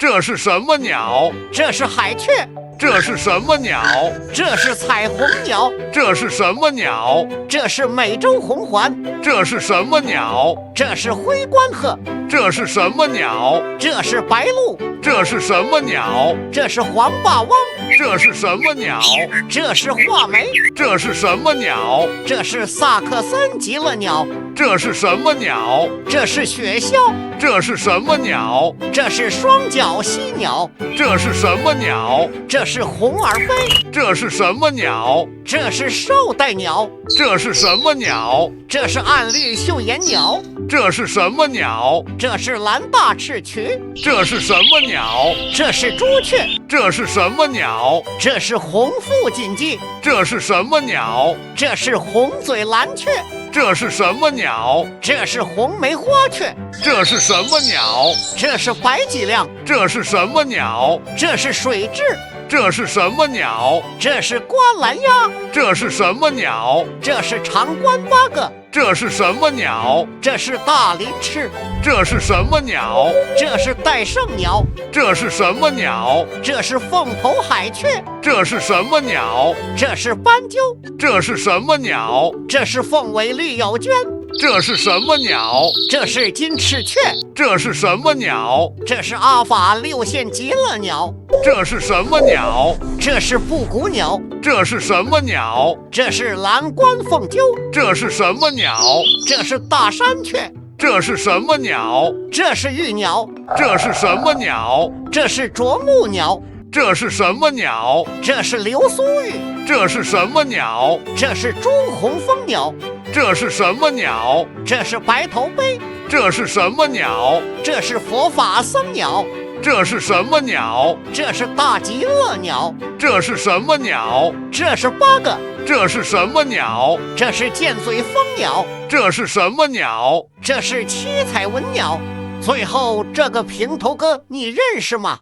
这是什么鸟？这是海雀。这是什么鸟？这是彩虹鸟。这是什么鸟？这是美洲红环。这是什么鸟？这是灰冠鹤。这是什么鸟？这是白鹭。这是什么鸟？这是黄霸汪。这是什么鸟？这是画眉。这是什么鸟？这是萨克森极乐鸟。这是什么鸟？这是雪鸮。这是什么鸟？这是双脚犀鸟。这是什么鸟？这是红耳飞。这是什么鸟？这是绶带鸟。这是什么鸟？这是暗绿绣眼鸟。这是什么鸟？这是蓝大翅渠。这是什么鸟？这是朱雀。这是什么鸟？这是红腹锦鸡。这是什么鸟？这是红嘴蓝雀。这是什么鸟？这是红眉花雀。这是什么鸟？这是白脊梁。这是什么鸟？这是水蛭。这是什么鸟？这是瓜蓝鸭。这是什么鸟？这是长冠八哥。这是什么鸟？这是大鳞翅。这是什么鸟？这是戴胜鸟。这是什么鸟？这是凤头海雀。这是什么鸟？这是斑鸠。这是什么鸟？这是凤尾绿友鹃。这是什么鸟？这是金翅雀。这是什么鸟？这是阿法六线极乐鸟。这是什么鸟？这是布谷鸟。这是什么鸟？这是蓝冠凤鸠。这是什么鸟？这是大山雀。这是什么鸟？这是玉鸟。这是什么鸟？这是啄木鸟。这是什么鸟？这是流苏玉。这是什么鸟？这是朱红蜂鸟。这是什么鸟？这是白头杯。这是什么鸟？这是佛法僧鸟。这是什么鸟？这是大极乐鸟。这是什么鸟？这是八哥。这是什么鸟？这是剑嘴蜂鸟。这是什么鸟？这是七彩文鸟。最后这个平头哥你认识吗？